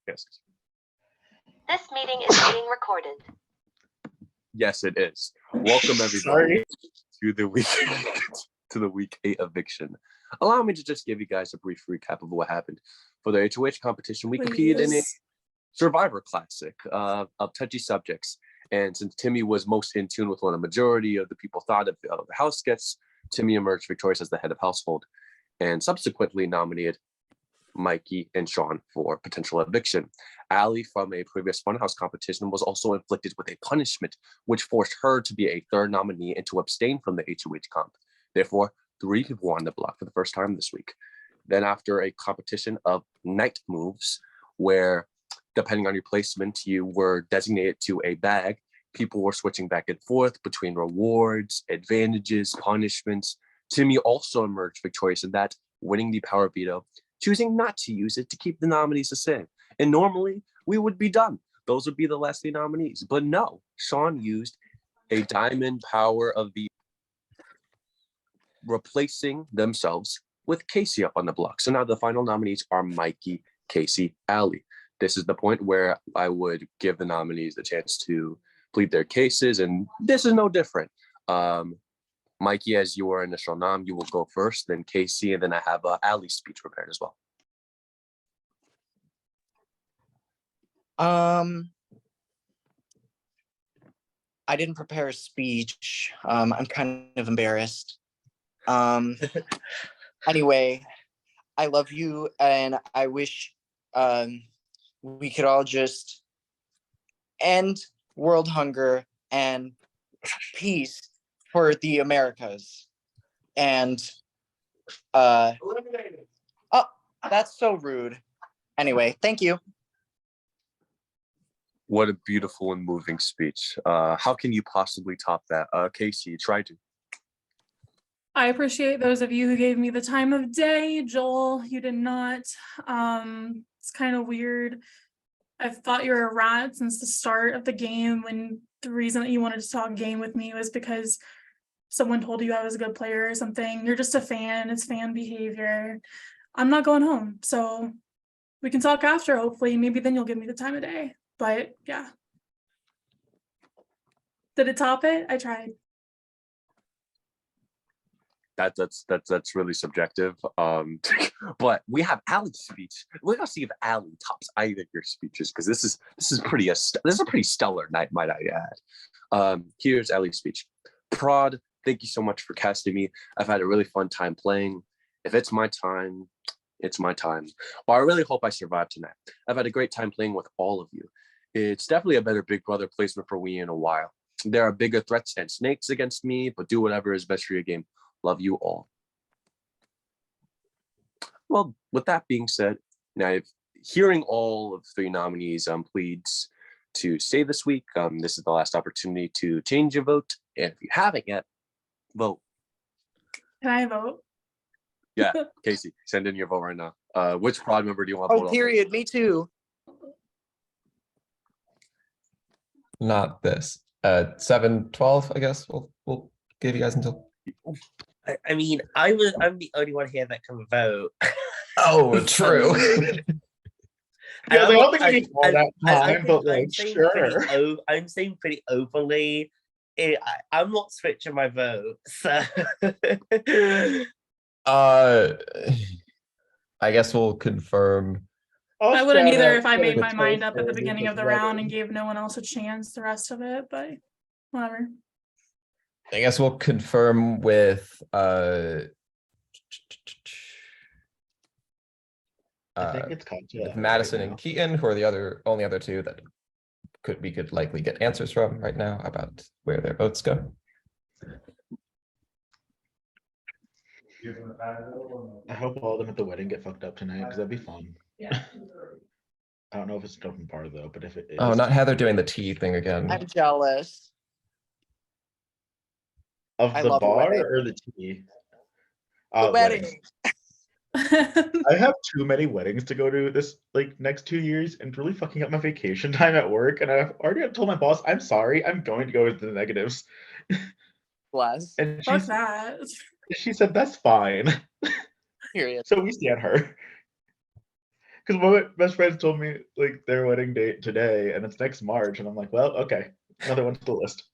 Yes. This meeting is being recorded. Yes, it is. Welcome everybody to the week 8 eviction. Allow me to just give you guys a brief recap of what happened. For the HOH competition, we competed in a Survivor Classic of touchy subjects. And since Timmy was most in tune with what a majority of the people thought of the house guests, Timmy emerged victorious as the head of household and subsequently nominated Mikey and Sean for potential eviction. Allie, from a previous Funhouse competition, was also inflicted with a punishment, which forced her to be a third nominee and to abstain from the HOH comp. Therefore, 3 people were on the block for the first time this week. Then after a competition of night moves, where depending on your placement, you were designated to a bag, people were switching back and forth between rewards, advantages, punishments. Timmy also emerged victorious in that, winning the power veto, choosing not to use it to keep the nominees the same. And normally, we would be done. Those would be the last 3 nominees. But no, Sean used a diamond power of the replacing themselves with Casey up on the block. So now the final nominees are Mikey, Casey, Allie. This is the point where I would give the nominees the chance to plead their cases, and this is no different. Mikey, as your initial nom, you will go first, then Casey, and then I have Allie's speech prepared as well. I didn't prepare a speech. I'm kind of embarrassed. Anyway, I love you, and I wish we could all just end world hunger and peace for the Americas. And oh, that's so rude. Anyway, thank you. What a beautiful and moving speech. How can you possibly top that? Casey, try to. I appreciate those of you who gave me the time of day. Joel, you did not. It's kind of weird. I've thought you were a rat since the start of the game, when the reason that you wanted to talk game with me was because someone told you I was a good player or something. You're just a fan. It's fan behavior. I'm not going home, so we can talk after, hopefully. Maybe then you'll give me the time of day. But yeah. Did it top it? I tried. That's really subjective. But we have Allie's speech. We're gonna see if Allie tops either of your speeches, because this is a pretty stellar night, might I add. Here's Allie's speech. Prod, thank you so much for casting me. I've had a really fun time playing. If it's my time, it's my time. Well, I really hope I survive tonight. I've had a great time playing with all of you. It's definitely a better Big Brother placement for we in a while. There are bigger threats and snakes against me, but do whatever is best for your game. Love you all. Well, with that being said, now hearing all of 3 nominees pleads to stay this week, this is the last opportunity to change your vote. And if you haven't yet, vote. Can I vote? Yeah, Casey, send in your vote right now. Which prod member do you want to vote on? Period. Me too. Not this. 7:12, I guess. We'll give you guys until. I mean, I'm the only one here that can vote. Oh, true. Yeah, I don't think we need all that time, but like, sure. I'm saying pretty openly. I'm not switching my vote. So. I guess we'll confirm. I wouldn't either if I made my mind up at the beginning of the round and gave no one else a chance the rest of it, but whatever. I guess we'll confirm with I think it's with Madison and Keaton, who are the only other 2 that we could likely get answers from right now about where their votes go. I hope all of them at the wedding get fucked up tonight, because that'd be fun. Yeah. I don't know if it's an open part though, but if it is. Oh, not Heather doing the tea thing again. I'm jealous. Of the bar or the tea? The wedding. I have too many weddings to go to this next 2 years, and really fucking up my vacation time at work. And I've already told my boss, I'm sorry, I'm going to go to the negatives. Bless. And Fuck that. She said that's fine. Period. So we stand her. Because my best friends told me like their wedding date today, and it's next March, and I'm like, well, okay, another one to the list.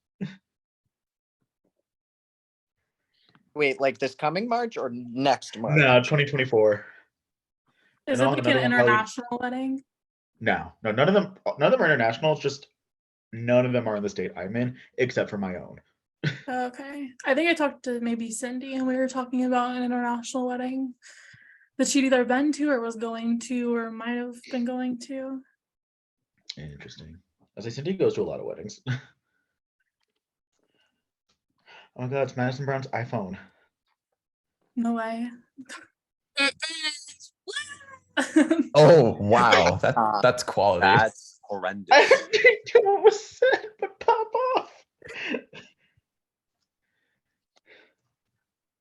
Wait, like this coming March or next March? No, 2024. Is And it I'll have like an another one probably- international wedding? No, none of them are international. It's just none of them are in the state I'm in, except for my own. Okay. I think I talked to maybe Cindy and we were talking about an international wedding that she'd either been to or was going to or might have been going to. Interesting. As I said, he goes to a lot of weddings. Oh my god, it's Madison Brown's iPhone. No way. Oh wow, Uh, that's quality. That's horrendous. I didn't do what was said, but pop off.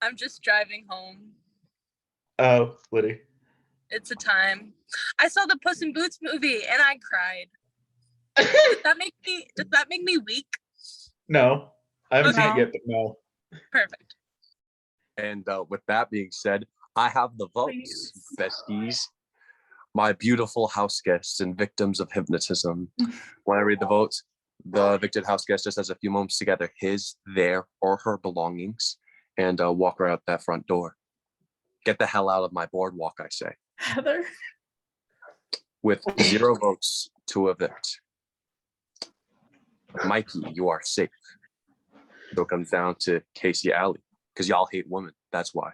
I'm just driving home. Oh, Liddy. It's a time. I saw the Puss in Boots movie and I cried. Does that make me weak? No, I haven't seen it No. yet, but no. Perfect. And with that being said, I have the votes, besties. My beautiful house guests and victims of hypnotism. When I read the votes, the evicted house guest just has a few moments to gather his, their, or her belongings and walk right out that front door. Get the hell out of my boardwalk, I say. Heather. With 0 votes to evict. Mikey, you are safe. So it comes down to Casey Alley, because y'all hate women. That's why.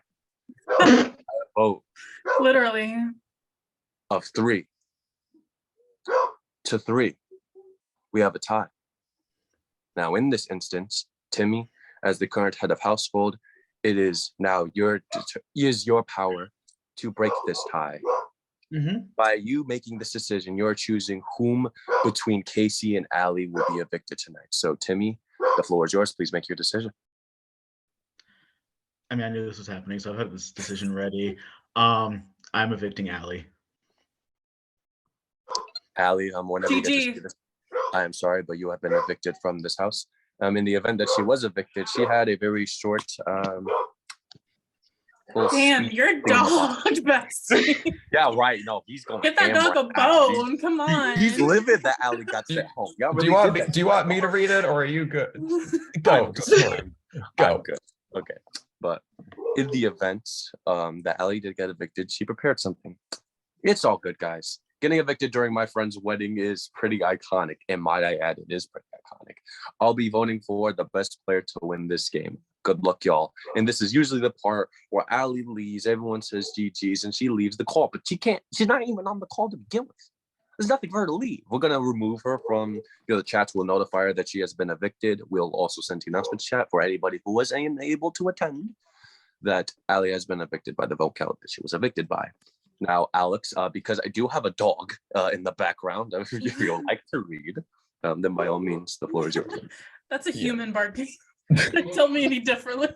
Vote Literally. of 3 to 3. We have a tie. Now, in this instance, Timmy, as the current head of household, it is now your power to break this tie. By you making this decision, you're choosing whom between Casey and Allie will be evicted tonight. So, Timmy, the floor is yours. Please make your decision. I mean, I knew this was happening, so I've had this decision ready. I'm evicting Allie. Allie, whenever you get to see GG. this, I am sorry, but you have been evicted from this house. In the event that she was evicted, she had a very short little Damn, speech your thing about- dog, Bessie. Yeah, right. No, he's going. Get that ham dog a right now. bone. Come on. He's livid that Allie got sent home. Y'all Do you really want did me, that. do you want me to read it or are you good? I'm Go. good. Sorry. I'm Go. good. Okay. But in the event that Allie did get evicted, she prepared something. It's all good, guys. Getting evicted during my friend's wedding is pretty iconic, and might I add, it is pretty iconic. I'll be voting for the best player to win this game. Good luck, y'all. And this is usually the part where Allie leaves, everyone says GG's, and she leaves the call, but she's not even on the call to begin with. There's nothing for her to leave. We're gonna remove her from the chats. Will notify her that she has been evicted. We'll also send the announcement chat for anybody who was unable to attend that Allie has been evicted by the vote count that she was evicted by. Now, Alex, because I do have a dog in the background, if you'd like to read, then by all means, the floor is yours. That's a Yeah. human barking. Tell me any differently.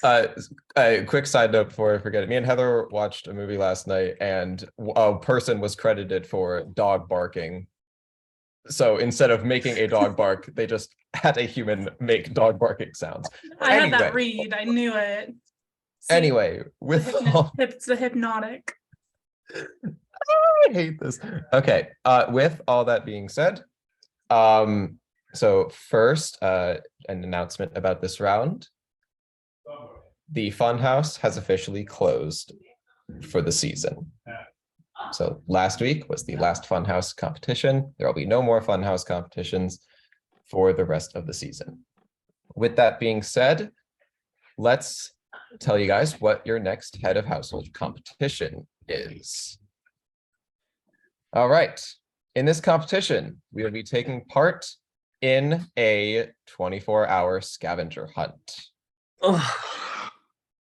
A quick side note before I forget it. Me and Heather watched a movie last night and a person was credited for dog barking. So instead of making a dog bark, they just had a human make dog barking sounds. I had that Anyway. read. I knew it. See, Anyway, with all it's the hypnotic. I hate this. Okay, with all that being said, so first, an announcement about this round. The Funhouse has officially closed for the season. So last week was the last Funhouse competition. There will be no more Funhouse competitions for the rest of the season. With that being said, let's tell you guys what your next head of household competition is. All right. In this competition, we will be taking part in a 24-hour scavenger hunt.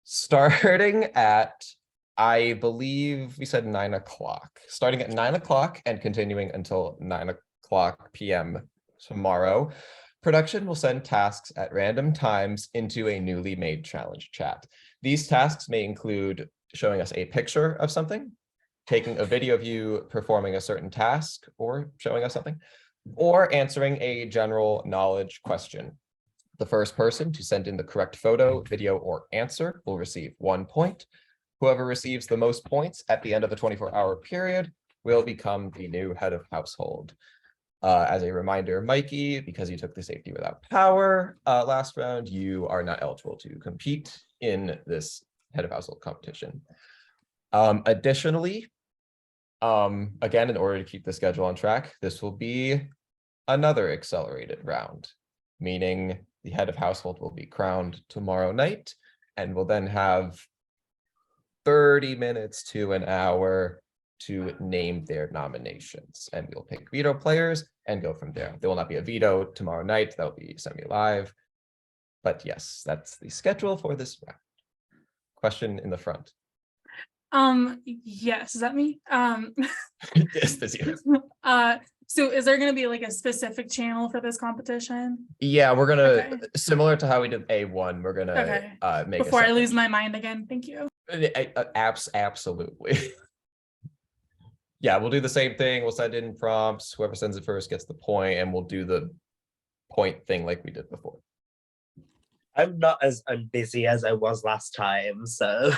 Starting at, I believe we said 9 o'clock. Starting at 9 o'clock and continuing until 9 o'clock p.m. tomorrow. Production will send tasks at random times into a newly made challenge chat. These tasks may include showing us a picture of something, taking a video of you performing a certain task or showing us something, or answering a general knowledge question. The first person to send in the correct photo, video, or answer will receive 1 point. Whoever receives the most points at the end of the 24-hour period will become the new head of household. As a reminder, Mikey, because you took the safety without power last round, you are not eligible to compete in this head of household competition. Additionally, again, in order to keep the schedule on track, this will be another accelerated round, meaning the head of household will be crowned tomorrow night and will then have 30 minutes to an hour to name their nominations, and we'll pick veto players and go from there. There will not be a veto tomorrow night. That'll be semi-live. But yes, that's the schedule for this round. Question in the front. Yes, is that me? Yes, that's you. So is there gonna be like a specific channel for this competition? Yeah, we're gonna, Okay. similar to how we did A1, we're gonna Okay. make Before a I lose separate- my mind again, thank you. Absolutely. Yeah, we'll do the same thing. We'll send in prompts. Whoever sends it first gets the point, and we'll do the point thing like we did before. I'm not as unbusy as I was last time, so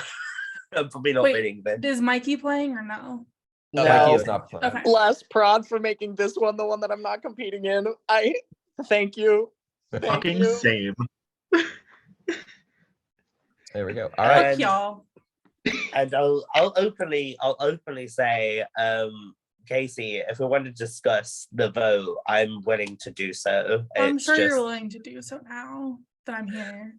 I'm probably not Wait, winning then. Is Mikey playing or no? Mikey is not playing. Okay. Blast Prod for making this one the one that I'm not competing in. I thank you. Thank Fucking you. same. There we go. All right. Fuck And- y'all. And I'll openly say, Casey, if we want to discuss the vote, I'm willing to do so. I'm It's sure you're just- willing to do so now that I'm here.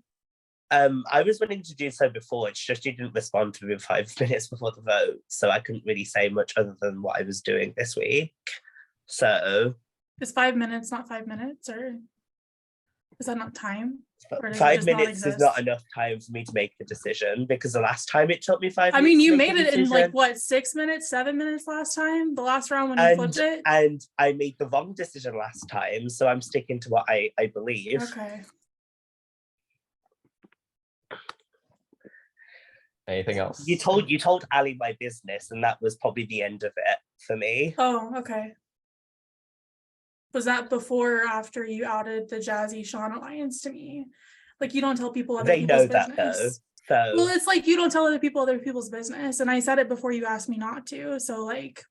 I was willing to do so before. It's just you didn't respond to me 5 minutes before the vote, so I couldn't really say much other than what I was doing this week. So Is 5 minutes not 5 minutes, or is that not time? Or does it 5 just not minutes is not exist? enough time for me to make the decision, because the last time it took me 5 I minutes. mean, to you make made a it in like decision, what, 6 minutes, 7 minutes last time? The last round when you flipped it? and I made the wrong decision last time, so I'm sticking to what I believe. Okay. Anything else? You told Ali my business, and that was probably the end of it for me. Oh, okay. Was that before or after you outed the Jazzy Sean alliance to me? Like, you don't tell people other They people's know that though. business. So Well, it's like you don't tell other people's business, and I said it before you asked me not to. So, like,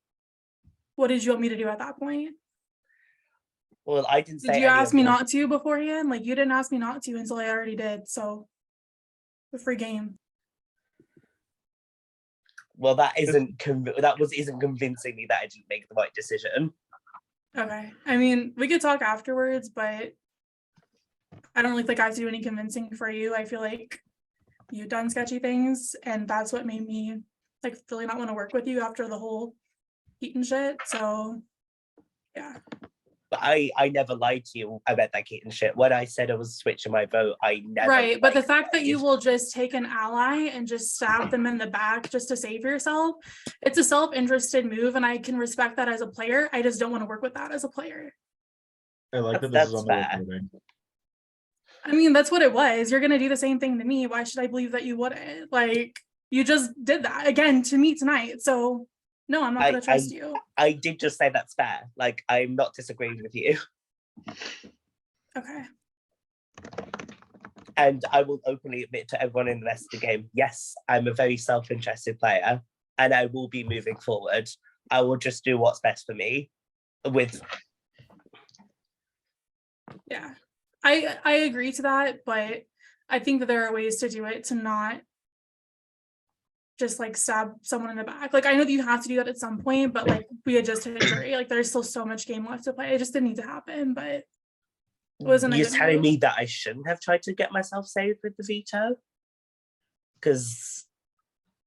what did you want me to do at that point? well, I didn't say Did you any ask of me them. not to beforehand? Like, you didn't ask me not to until I already did. So, the free game. Well, that isn't convincing me that I didn't make the right decision. Okay. I mean, we could talk afterwards, but I don't really think I have to do any convincing for you. I feel like you've done sketchy things, and that's what made me like really not want to work with you after the whole heat and shit. So, yeah. But I never lied to you about that Keaton shit. When I said I was switching my vote, I never. Right, but the fact that lied. you will just take an ally and just stab them in the back just to save yourself, it's a self-interested move, and I can respect that as a player. I just don't want to work with that as a player. I like that this is That's on the fair. recording. I mean, that's what it was. You're gonna do the same thing to me. Why should I believe that you wouldn't? Like, you just did that again to me tonight. So no, I'm not gonna trust you. I did just say that's fair. Like, I'm not disagreeing with you. Okay. And I will openly admit to everyone in the rest of the game, yes, I'm a very self-interested player, and I will be moving forward. I will just do what's best for me with. Yeah. I agree to that, but I think that there are ways to do it to not just like stab someone in the back. Like, I know that you have to do that at some point, but like we had just hit a jury. Like, there's still so much game left to play. It just didn't need to happen, but it wasn't a You're good telling move. me that I shouldn't have tried to get myself saved with the veto? Because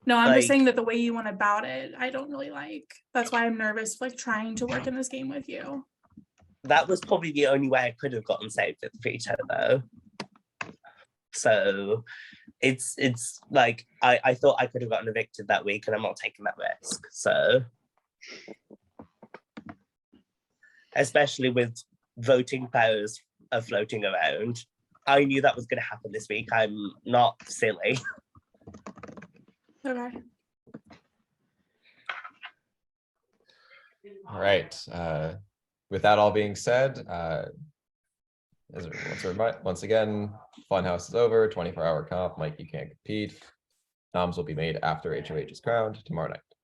No, I'm just like- saying that the way you went about it, I don't really like. That's why I'm nervous, like trying to work in this game with you. that was probably the only way I could have gotten saved with the veto, though. So it's like I thought I could have gotten evicted that week, and I'm not taking that risk. So especially with voting powers are floating around, I knew that was going to happen this week. I'm not silly. Okay. All right. With that all being said, once again, Funhouse is over. 24-hour comp. Mike, you can't compete. Noms will be made after HOH is crowned tomorrow night.